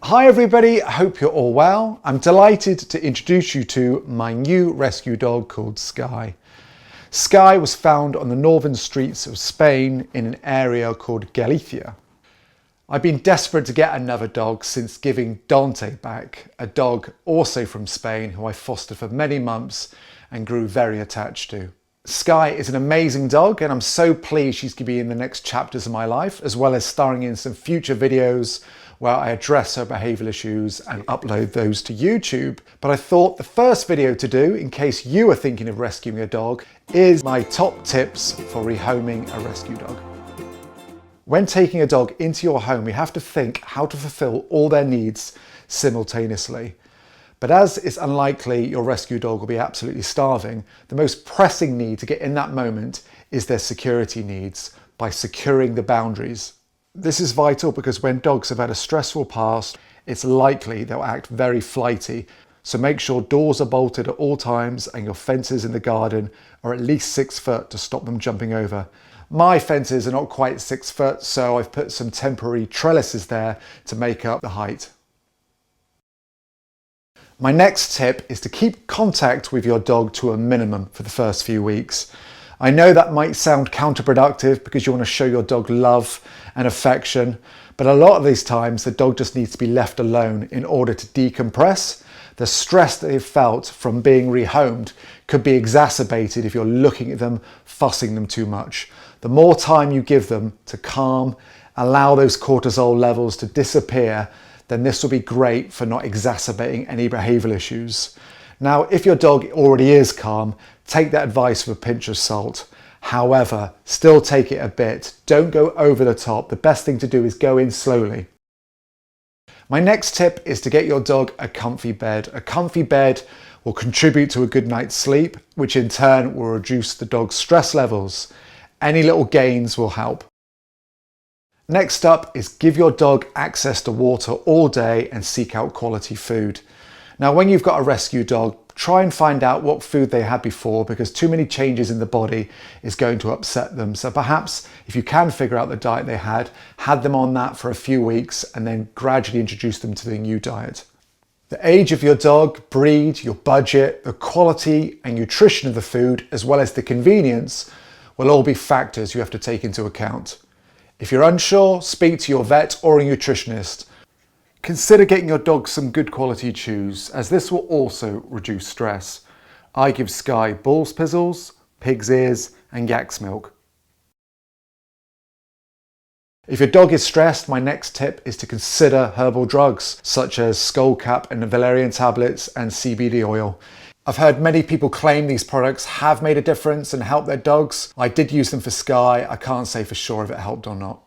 Hi everybody, I hope you're all well. I'm delighted to introduce you to my new rescue dog called Skye. Skye was found on the northern streets of Spain in an area called Galicia. I've been desperate to get another dog since giving Dante back, a dog also from Spain who I fostered for many months and grew very attached to. Skye is an amazing dog and I'm so pleased she's going to be in the next chapters of my life, as well as starring in some future videos where I address her behavioural issues and upload those to YouTube. But I thought the first video to do, in case you are thinking of rescuing a dog, is my top tips for rehoming a rescue dog. When taking a dog into your home, you have to think how to fulfill all their needs simultaneously. But as it's unlikely your rescue dog will be absolutely starving, the most pressing need to get in that moment is their security needs by securing the boundaries. This is vital because when dogs have had a stressful past, it's likely they'll act very flighty. So make sure doors are bolted at all times and your fences in the garden are at least 6 foot to stop them jumping over. My fences are not quite 6 foot, so I've put some temporary trellises there to make up the height. My next tip is to keep contact with your dog to a minimum for the first few weeks. I know that might sound counterproductive because you want to show your dog love and affection, but a lot of these times the dog just needs to be left alone in order to decompress. The stress that they've felt from being rehomed could be exacerbated if you're looking at them, fussing them too much. The more time you give them to calm, allow those cortisol levels to disappear, then this will be great for not exacerbating any behavioural issues. Now, if your dog already is calm, take that advice with a pinch of salt. However, still take it a bit. Don't go over the top. The best thing to do is go in slowly. My next tip is to get your dog a comfy bed. A comfy bed will contribute to a good night's sleep, which in turn will reduce the dog's stress levels. Any little gains will help. Next up is give your dog access to water all day and seek out quality food. Now, when you've got a rescue dog, try and find out what food they had before, because too many changes in the body is going to upset them. So perhaps if you can figure out the diet they had them on that for a few weeks and then gradually introduce them to the new diet. The age of your dog, breed, your budget, the quality and nutrition of the food, as well as the convenience, will all be factors you have to take into account. If you're unsure, speak to your vet or a nutritionist. Consider getting your dog some good quality chews, as this will also reduce stress. I give Skye bull's pizzles, pig's ears and yak's milk. If your dog is stressed, my next tip is to consider herbal drugs such as skullcap and valerian tablets and CBD oil. I've heard many people claim these products have made a difference and helped their dogs. I did use them for Skye. I can't say for sure if it helped or not.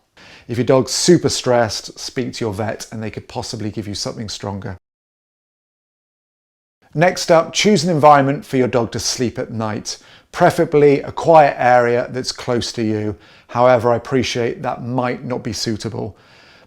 If your dog's super stressed, speak to your vet and they could possibly give you something stronger. Next up, choose an environment for your dog to sleep at night, preferably a quiet area that's close to you. However, I appreciate that might not be suitable.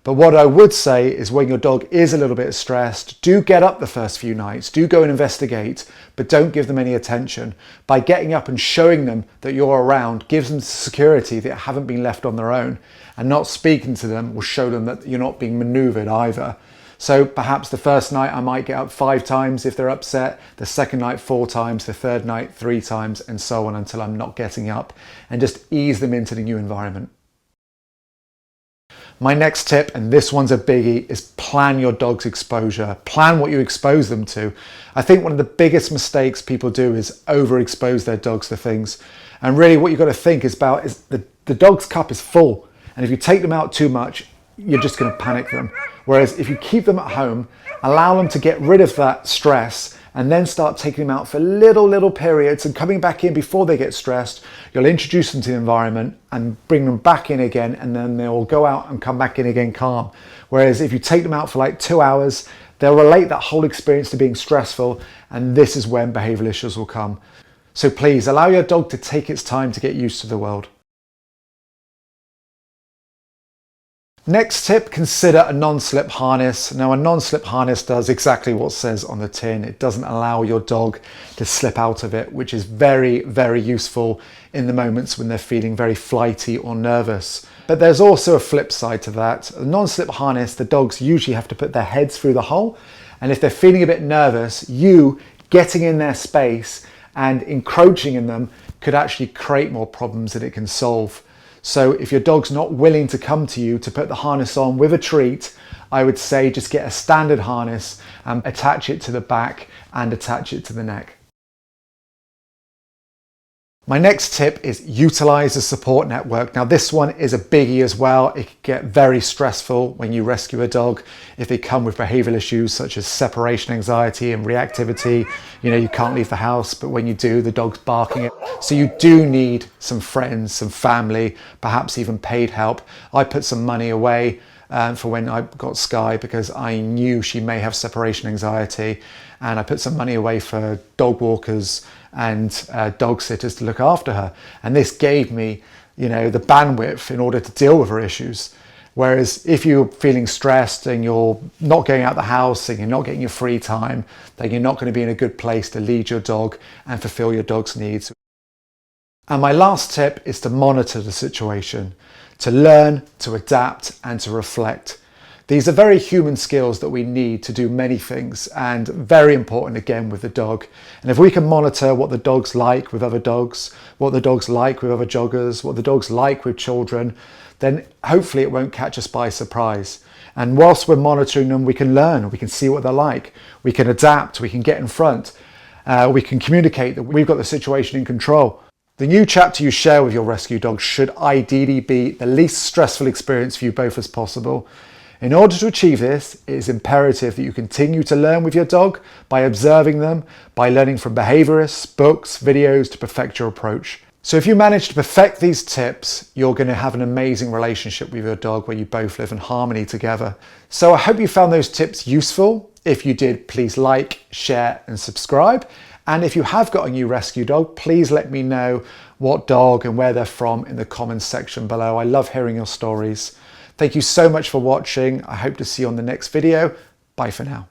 But what I would say is when your dog is a little bit stressed, do get up the first few nights, do go and investigate, but don't give them any attention. By getting up and showing them that you're around gives them security that haven't been left on their own, and not speaking to them will show them that you're not being manoeuvred either. So perhaps the first night I might get up 5 times if they're upset, the second night 4 times, the third night 3 times, and so on until I'm not getting up, and just ease them into the new environment. My next tip, and this one's a biggie, is plan your dog's exposure. Plan what you expose them to. I think one of the biggest mistakes people do is overexpose their dogs to things. And really what you've got to think is the dog's cup is full. And if you take them out too much, you're just going to panic them. Whereas if you keep them at home, allow them to get rid of that stress and then start taking them out for little periods and coming back in before they get stressed, you'll introduce them to the environment and bring them back in again, and then they'll go out and come back in again calm. Whereas if you take them out for like 2 hours, they'll relate that whole experience to being stressful, and this is when behavioural issues will come. So please allow your dog to take its time to get used to the world. Next tip, consider a non-slip harness. Now a non-slip harness does exactly what it says on the tin. It doesn't allow your dog to slip out of it, which is very, very useful in the moments when they're feeling very flighty or nervous. But there's also a flip side to that. A non-slip harness, the dogs usually have to put their heads through the hole. And if they're feeling a bit nervous, you getting in their space and encroaching in them could actually create more problems than it can solve. So if your dog's not willing to come to you to put the harness on with a treat, I would say just get a standard harness and attach it to the back and attach it to the neck. My next tip is utilize a support network. Now this one is a biggie as well. It can get very stressful when you rescue a dog if they come with behavioral issues such as separation anxiety and reactivity. You know, you can't leave the house, but when you do, the dog's barking it. So you do need some friends, some family, perhaps even paid help. I put some money away for when I got Sky because I knew she may have separation anxiety, and I put some money away for dog walkers and dog sitters to look after her. And this gave me, you know, the bandwidth in order to deal with her issues. Whereas if you're feeling stressed and you're not going out the house and you're not getting your free time, then you're not going to be in a good place to lead your dog and fulfill your dog's needs. And my last tip is to monitor the situation, to learn, to adapt, and to reflect. These are very human skills that we need to do many things, and very important again with the dog. And if we can monitor what the dog's like with other dogs, what the dog's like with other joggers, what the dog's like with children, then hopefully it won't catch us by surprise. And whilst we're monitoring them, we can learn, we can see what they're like, we can adapt, we can get in front, we can communicate that we've got the situation in control. The new chapter you share with your rescue dog should ideally be the least stressful experience for you both as possible. In order to achieve this, it is imperative that you continue to learn with your dog by observing them, by learning from behaviourists, books, videos to perfect your approach. So if you manage to perfect these tips, you're going to have an amazing relationship with your dog where you both live in harmony together. So I hope you found those tips useful. If you did, please like, share and subscribe. And if you have got a new rescue dog, please let me know what dog and where they're from in the comments section below. I love hearing your stories. Thank you so much for watching. I hope to see you on the next video. Bye for now.